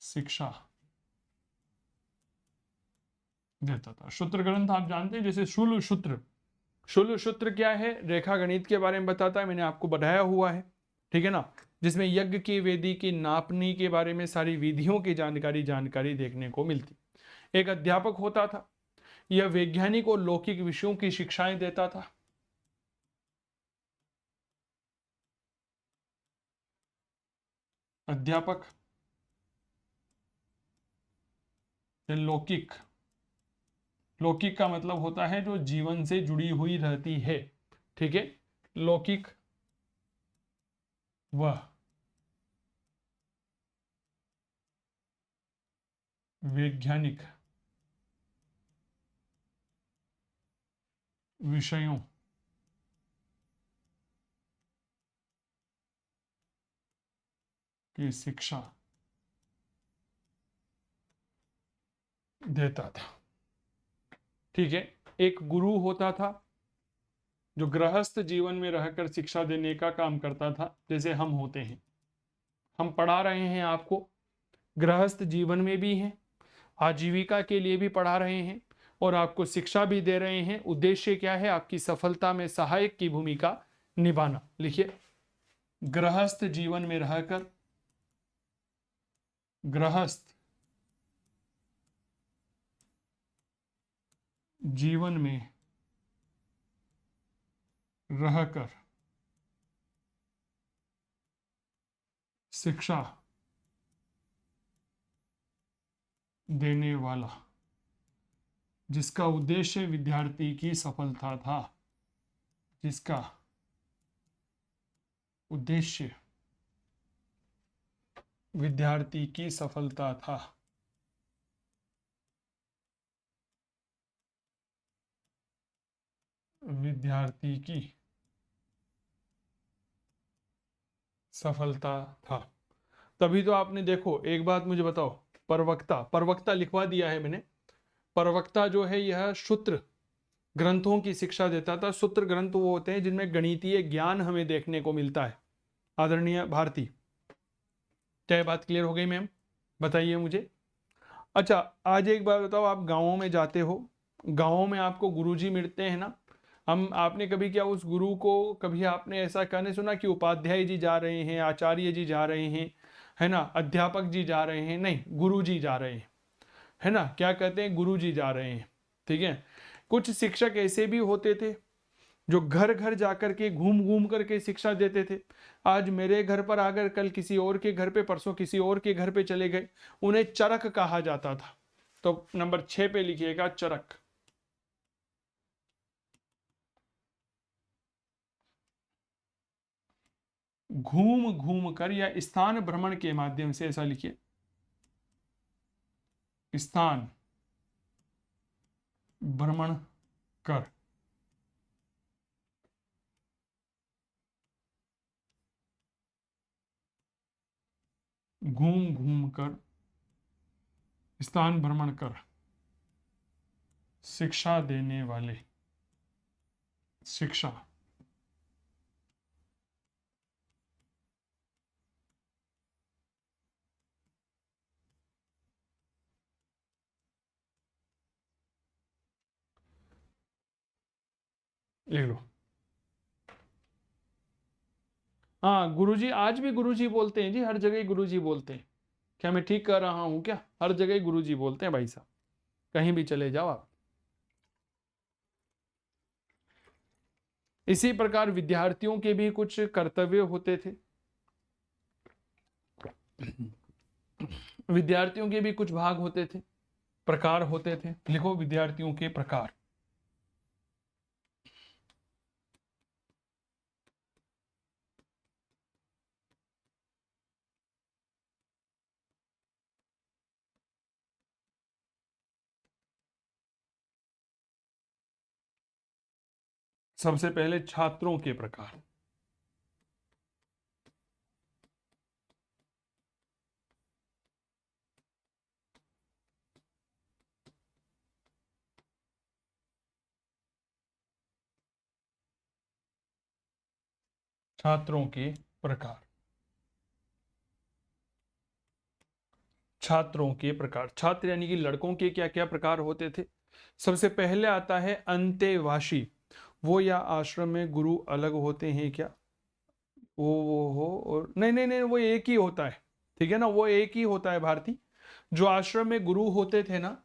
शिक्षा देता था। सूत्र ग्रंथ आप जानते हैं, जैसे शूल सूत्र। शूल सूत्र क्या है? रेखा गणित के बारे में बताता है, मैंने आपको बताया हुआ है। ठीक है ना। जिसमें यज्ञ की वेदी की नापनी के बारे में सारी विधियों की जानकारी देखने को मिलती। एक अध्यापक होता था। यह वैज्ञानिक और लौकिक विषयों की शिक्षाएं देता था। अध्यापक। लौकिक, लौकिक का मतलब होता है जो जीवन से जुड़ी हुई रहती है, ठीक है। लौकिक वह वैज्ञानिक विषयों की शिक्षा देता था, ठीक है। एक गुरु होता था जो गृहस्थ जीवन में रहकर शिक्षा देने का काम करता था, जैसे हम होते हैं। हम पढ़ा रहे हैं आपको, गृहस्थ जीवन में भी हैं, आजीविका के लिए भी पढ़ा रहे हैं और आपको शिक्षा भी दे रहे हैं। उद्देश्य क्या है? आपकी सफलता में सहायक की भूमिका निभाना। लिखिए, गृहस्थ जीवन में रहकर, गृहस्थ जीवन में रहकर शिक्षा देने वाला, जिसका उद्देश्य विद्यार्थी की सफलता था, जिसका उद्देश्य विद्यार्थी की सफलता था। विद्यार्थी की सफलता था। तभी तो आपने देखो, एक बात मुझे बताओ, प्रवक्ता, प्रवक्ता लिखवा दिया है मैंने। प्रवक्ता जो है यह सूत्र ग्रंथों की शिक्षा देता था। सूत्र ग्रंथ वो होते हैं जिनमें गणितीय ज्ञान हमें देखने को मिलता है। आदरणीय भारती, क्या ये बात क्लियर हो गई मैम? बताइए मुझे। अच्छा, आज एक बात बताओ, आप गाँवों में जाते हो, गाँवों में आपको गुरुजी मिलते हैं ना। हम, आपने कभी क्या उस गुरु को, कभी आपने ऐसा कहने सुना कि उपाध्याय जी जा रहे हैं, आचार्य जी जा रहे हैं, है ना, अध्यापक जी जा रहे हैं? नहीं, गुरु जी जा रहे हैं, है ना। क्या कहते हैं? गुरु जी जा रहे हैं, ठीक है। कुछ शिक्षक ऐसे भी होते थे जो घर घर जाकर के, घूम घूम करके शिक्षा देते थे। आज मेरे घर पर आकर, कल किसी और के घर पे, परसों किसी और के घर पे चले गए, उन्हें चरक कहा जाता था। तो नंबर 6 पे लिखिएगा, चरक। घूम घूम कर या स्थान भ्रमण के माध्यम से, ऐसा लिखिए, स्थान भ्रमण कर। घूम घूम कर, स्थान भ्रमण कर शिक्षा देने वाले, शिक्षा लिख लो। हाँ गुरुजी, आज भी गुरुजी बोलते हैं जी, हर जगह गुरुजी बोलते हैं। क्या मैं ठीक कर रहा हूं क्या? हर जगह गुरुजी बोलते हैं भाई साहब, कहीं भी चले जाओ आप। इसी प्रकार विद्यार्थियों के भी कुछ कर्तव्य होते थे। विद्यार्थियों के भी कुछ भाग होते थे, प्रकार होते थे। लिखो, विद्यार्थियों के प्रकार। सबसे पहले छात्रों के प्रकार। छात्रों के प्रकार, छात्रों के प्रकार। छात्र यानी कि लड़कों के क्या क्या प्रकार होते थे? सबसे पहले आता है अंतेवासी। वो या आश्रम में गुरु अलग होते हैं क्या? वो हो, और नहीं नहीं नहीं, वो एक ही होता है, ठीक है ना, वो एक ही होता है भारती। जो आश्रम में गुरु होते थे ना,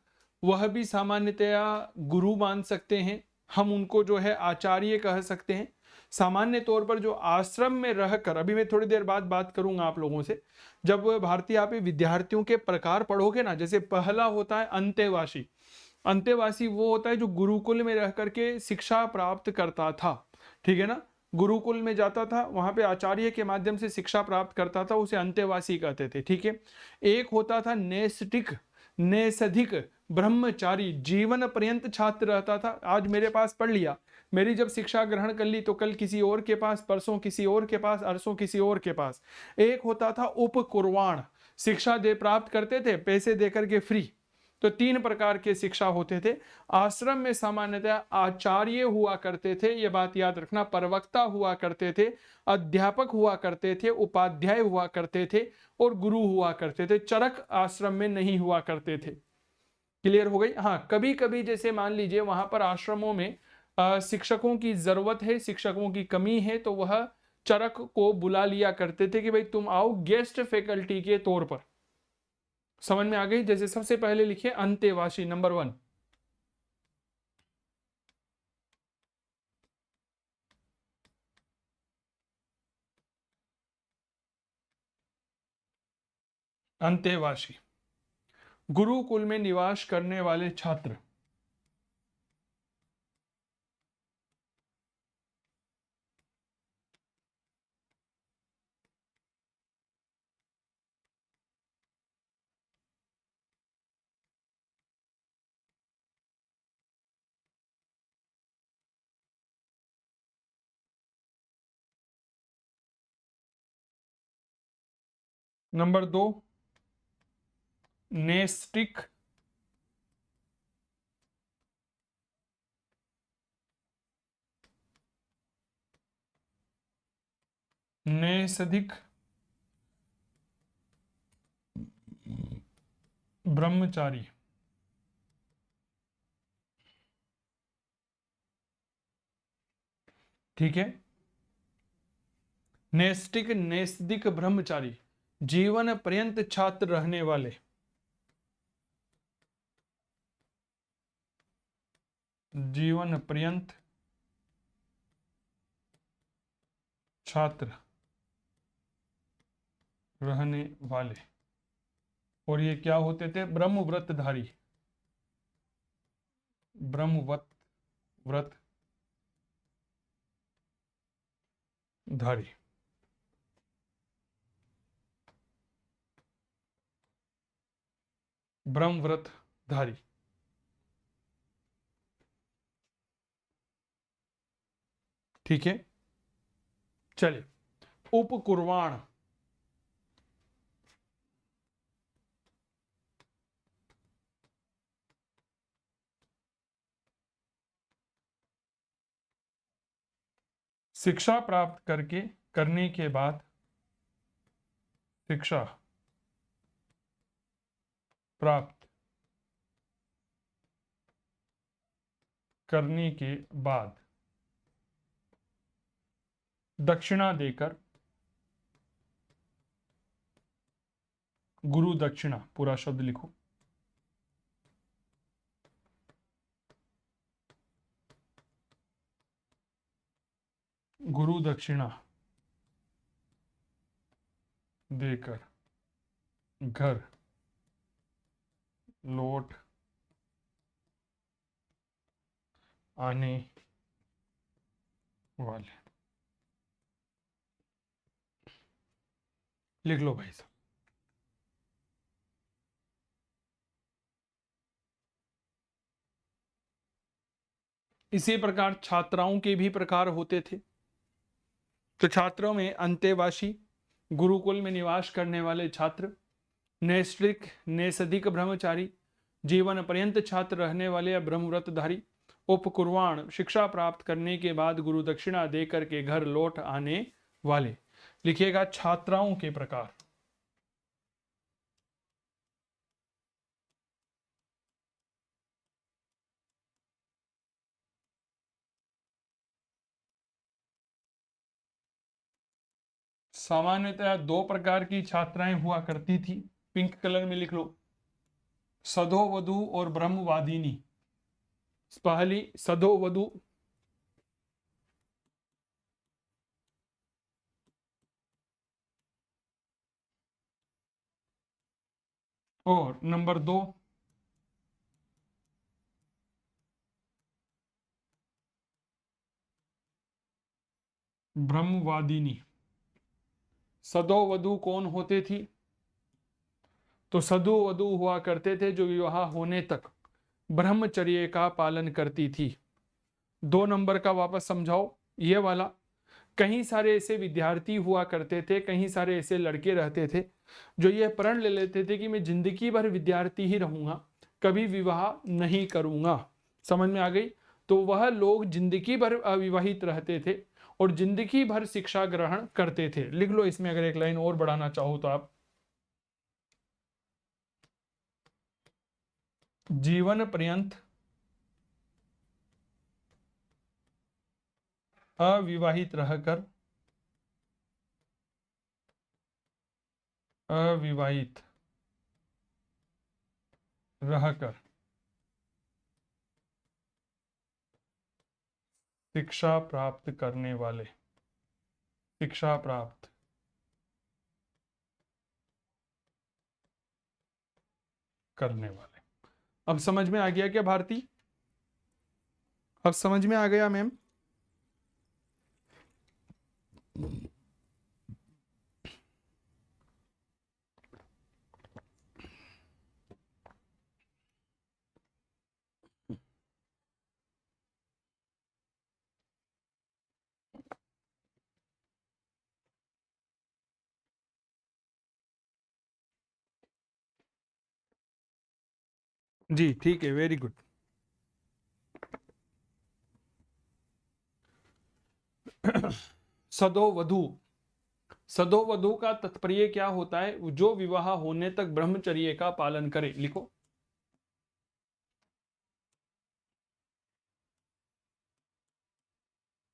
वह भी सामान्यतया गुरु मान सकते हैं, हम उनको जो है आचार्य कह सकते हैं। सामान्य तौर पर जो आश्रम में रहकर, अभी मैं थोड़ी देर बाद बात करूंगा आप लोगों से, जब भारतीय आप विद्यार्थियों के प्रकार पढ़ोगे ना, जैसे पहला होता है अंतेवासी। अंतेवासी वो होता है जो गुरुकुल में रह करके शिक्षा प्राप्त करता था, ठीक है ना, गुरुकुल में जाता था, वहां पे आचार्य के माध्यम से शिक्षा प्राप्त करता था, उसे अंतेवासी कहते थे, ठीक है। एक होता था नेस्टिक, नेसधिक ब्रह्मचारी, जीवन पर्यंत छात्र रहता था, आज मेरे पास पढ़ लिया, मेरी जब शिक्षा ग्रहण कर ली तो कल किसी और के पास, परसों किसी और के पास, अरसों किसी और के पास। एक होता था उपकुर्वाण, शिक्षा दे प्राप्त करते थे पैसे देकर के फ्री। तो तीन प्रकार के शिक्षा होते थे। आश्रम में सामान्यतः आचार्य हुआ करते थे, ये बात याद रखना, प्रवक्ता हुआ करते थे, अध्यापक हुआ करते थे, उपाध्याय हुआ करते थे और गुरु हुआ करते थे। चरक आश्रम में नहीं हुआ करते थे। क्लियर हो गई? हाँ, कभी कभी जैसे मान लीजिए वहां पर आश्रमों में शिक्षकों की जरूरत है, शिक्षकों की कमी है, तो वह चरक को बुला लिया करते थे कि भाई तुम आओ गेस्ट फैकल्टी के तौर पर। समझ में आ गई? जैसे सबसे पहले लिखिए अंतेवासी, नंबर 1। अंतेवासी, गुरुकुल में निवास करने वाले छात्र। नंबर 2, नेस्टिक, नेसधिक ब्रह्मचारी। ठीक है, नेस्टिक नेस्दिक ब्रह्मचारी, जीवन पर्यंत छात्र रहने वाले, जीवन पर्यंत छात्र रहने वाले। और ये क्या होते थे? ब्रह्मव्रतधारी, ब्रह्मव्रत व्रत धारी। ब्रह्मव्रत धारी, ठीक है। चलिए, उपकुर्वाण, शिक्षा प्राप्त करने के बाद, शिक्षा प्राप्त करने के बाद दक्षिणा देकर, गुरु दक्षिणा पूरा शब्द लिखो, गुरु दक्षिणा देकर घर लौट आने वाले। लिख लो भाई साहब। इसी प्रकार छात्राओं के भी प्रकार होते थे। तो छात्रों में अंतेवासी, गुरुकुल में निवास करने वाले छात्र, नेस्ट्रिक नेसधिक ब्रह्मचारी, जीवन पर्यंत छात्र रहने वाले या ब्रह्मव्रतधारी, उपकुर्वाण, शिक्षा प्राप्त करने के बाद गुरु दक्षिणा दे करके घर लौट आने वाले। लिखिएगा छात्राओं के प्रकार। सामान्यतः दो प्रकार की छात्राएं हुआ करती थी, पिंक कलर में लिख लो। सधोवधू और ब्रह्मवादिनी। पहली सधोवधू और नंबर 2 ब्रह्मवादिनी। सधोवधू कौन होते थी? तो सधोवधू हुआ करते थे जो विवाह होने तक ब्रह्मचर्य का पालन करती थी। 2 नंबर का वापस समझाओ ये वाला। कई सारे ऐसे विद्यार्थी हुआ करते थे, कई सारे ऐसे लड़के रहते थे जो ये प्रण ले लेते थे कि मैं जिंदगी भर विद्यार्थी ही रहूंगा, कभी विवाह नहीं करूंगा। समझ में आ गई? तो वह लोग जिंदगी भर अविवाहित रहते थे और जिंदगी भर शिक्षा ग्रहण करते थे। लिख लो इसमें, अगर एक लाइन और बढ़ाना चाहो तो आप, जीवन पर्यंत अविवाहित रहकर शिक्षा प्राप्त करने वाले, शिक्षा प्राप्त करने वाले। अब समझ में आ गया क्या भारती? अब समझ में आ गया मैम? जी ठीक है, वेरी गुड। सधोवधू, सधोवधू का तात्पर्य क्या होता है? जो विवाह होने तक ब्रह्मचर्य का पालन करे। लिखो,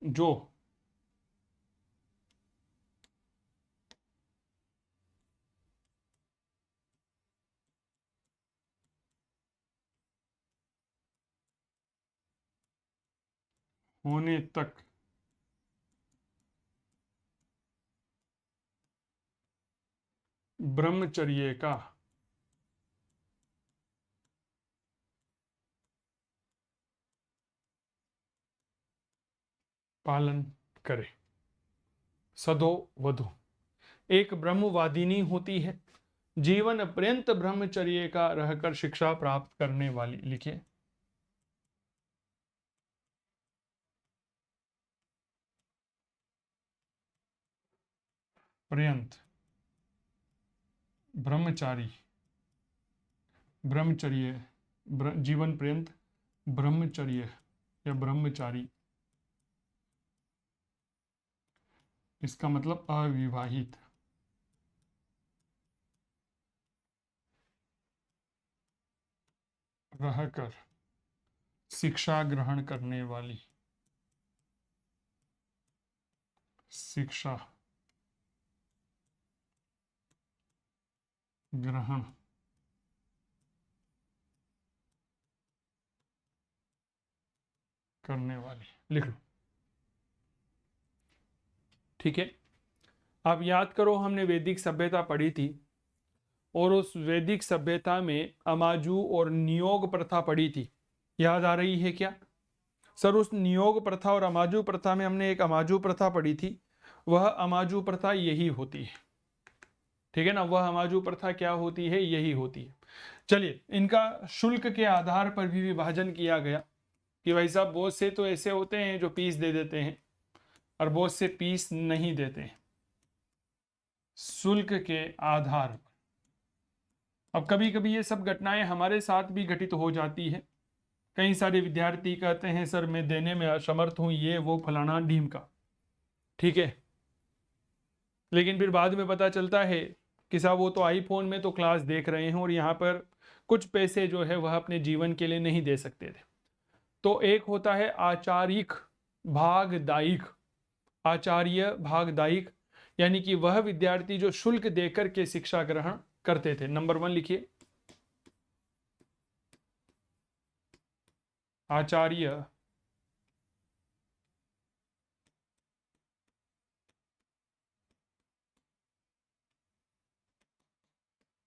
जो होने तक ब्रह्मचर्य का पालन करे। सधो वधु एक ब्रह्मवादिनी होती है, जीवन पर्यंत ब्रह्मचर्य का रहकर शिक्षा प्राप्त करने वाली। लिखिए, पर्यंत ब्रह्मचारी, ब्रह्मचर्य, जीवन पर्यंत ब्रह्मचर्य या ब्रह्मचारी, इसका मतलब अविवाहित रहकर शिक्षा ग्रहण करने वाली, शिक्षा ग्रहण करने वाली। लिख लो, ठीक है। अब याद करो, हमने वैदिक सभ्यता पढ़ी थी और उस वैदिक सभ्यता में अमाजू और नियोग प्रथा पढ़ी थी। याद आ रही है क्या? सर, उस नियोग प्रथा और अमाजू प्रथा में हमने एक अमाजू प्रथा पढ़ी थी। वह अमाजू प्रथा यही होती है, ठीक है ना? वह अमाजू प्रथा क्या होती है? यही होती है। चलिए, इनका शुल्क के आधार पर भी विभाजन किया गया कि भाई साहब, बहुत से तो ऐसे होते हैं जो पीस दे देते हैं और बहुत से पीस नहीं देते हैं, शुल्क के आधार पर। अब कभी कभी ये सब घटनाएं हमारे साथ भी घटित हो जाती है। कई सारे विद्यार्थी कहते हैं सर मैं देने में असमर्थ हूं, ये वो फलाना ढीम का, ठीक है। लेकिन फिर बाद में पता चलता है कि साहब वो तो आईफोन में तो क्लास देख रहे हैं और यहाँ पर कुछ पैसे जो है वह अपने जीवन के लिए नहीं दे सकते थे। तो एक होता है आचारिक भागदायिक, आचार्य भागदायिक, यानी कि वह विद्यार्थी जो शुल्क देकर के शिक्षा ग्रहण करते थे। नंबर 1 लिखिए, आचार्य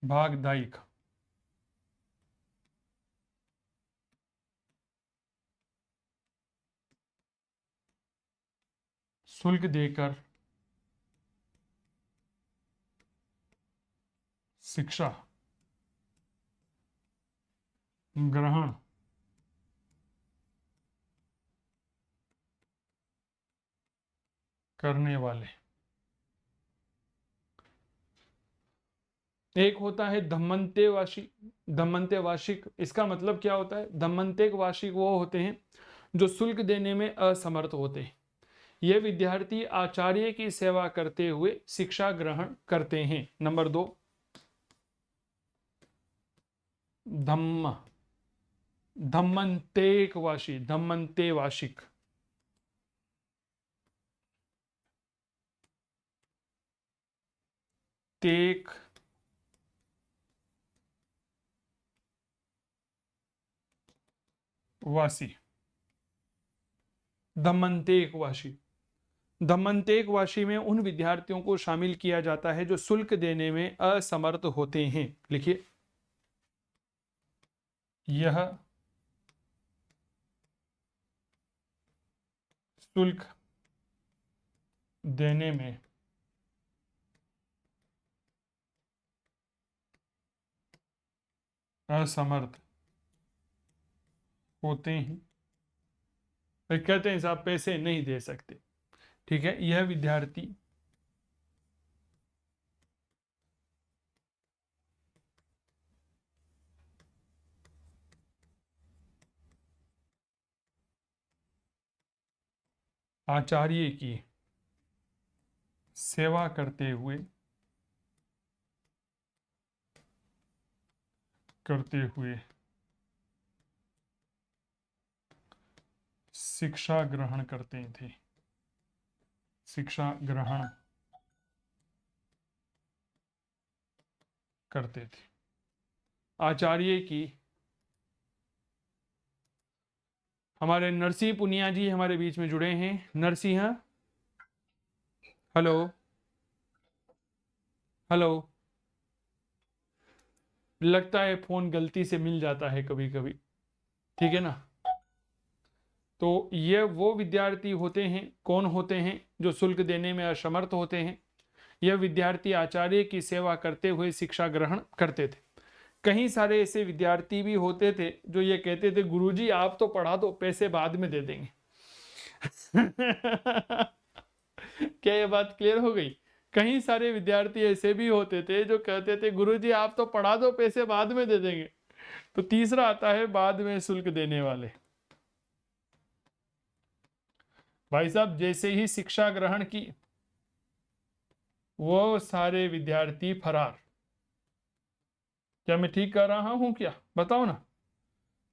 भागदायिक शुल्क देकर शिक्षा ग्रहण करने वाले। एक होता है धम्मंतेवासी, धम्मंतेवासिक। इसका मतलब क्या होता है? धम्मंतेक वार्षिक वो होते हैं जो शुल्क देने में असमर्थ होते हैं। ये विद्यार्थी आचार्य की सेवा करते हुए शिक्षा ग्रहण करते हैं। नंबर 2, धम्म धम्मंतेकवासी, धम्मंतेवासिक। तेक वासी, धम्मंतेकवासी। धम्मंतेकवासी में उन विद्यार्थियों को शामिल किया जाता है जो शुल्क देने में असमर्थ होते हैं। लिखिए, यह शुल्क देने में असमर्थ होते हैं। वे कहते हैं साहब पैसे नहीं दे सकते। ठीक है, यह विद्यार्थी आचार्य की सेवा करते हुए शिक्षा ग्रहण करते थे, शिक्षा ग्रहण करते थे। आचार्य की, हमारे नरसिंह पुनिया जी हमारे बीच में जुड़े हैं। Narasimha, hello hello. लगता है फोन गलती से मिल जाता है कभी कभी, ठीक है ना। तो ये वो विद्यार्थी होते हैं, कौन होते हैं? जो शुल्क देने में असमर्थ होते हैं। यह विद्यार्थी आचार्य की सेवा करते हुए शिक्षा ग्रहण करते थे। कई सारे ऐसे विद्यार्थी भी होते थे जो ये कहते थे गुरुजी आप तो पढ़ा दो, पैसे बाद में दे देंगे। क्या ये बात क्लियर हो गई? कई सारे विद्यार्थी ऐसे भी होते थे जो कहते थे गुरुजी आप तो पढ़ा दो, पैसे बाद में दे देंगे। तो तीसरा आता है बाद में शुल्क देने वाले। भाई साहब जैसे ही शिक्षा ग्रहण की वो सारे विद्यार्थी फरार। क्या मैं ठीक कर रहा हूं क्या? बताओ ना।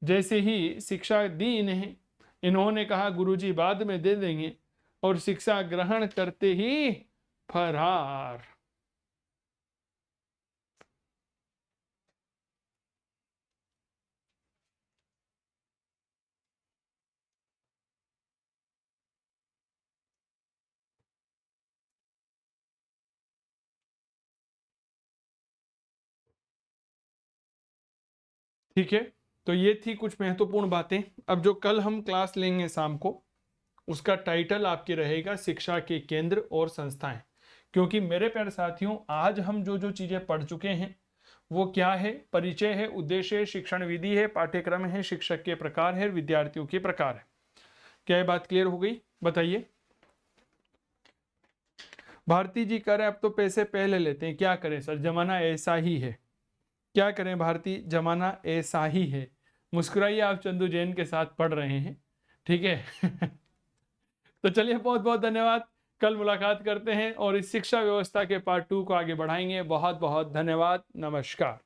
जैसे ही शिक्षा दी इन्हें, इन्होंने कहा गुरुजी बाद में दे देंगे, और शिक्षा ग्रहण करते ही फरार। ठीक है, तो ये थी कुछ महत्वपूर्ण बातें। अब जो कल हम क्लास लेंगे शाम को, उसका टाइटल आपके रहेगा शिक्षा के केंद्र और संस्थाएं। क्योंकि मेरे प्यारे साथियों आज हम जो जो चीजें पढ़ चुके हैं वो क्या है? परिचय है, उद्देश्य है, शिक्षण विधि है, पाठ्यक्रम है, शिक्षक के प्रकार है, विद्यार्थियों के प्रकार है। क्या ये बात क्लियर हो गई? बताइए। भारती जी कह रहे अब तो पैसे पहले लेते हैं, क्या करें सर, जमाना ऐसा ही है। क्या करें भारती, जमाना ऐसा ही है। मुस्कुराइए, आप चंदू जैन के साथ पढ़ रहे हैं, ठीक है। तो चलिए, बहुत बहुत धन्यवाद। कल मुलाकात करते हैं और इस शिक्षा व्यवस्था के पार्ट 2 को आगे बढ़ाएंगे। बहुत बहुत धन्यवाद। नमस्कार।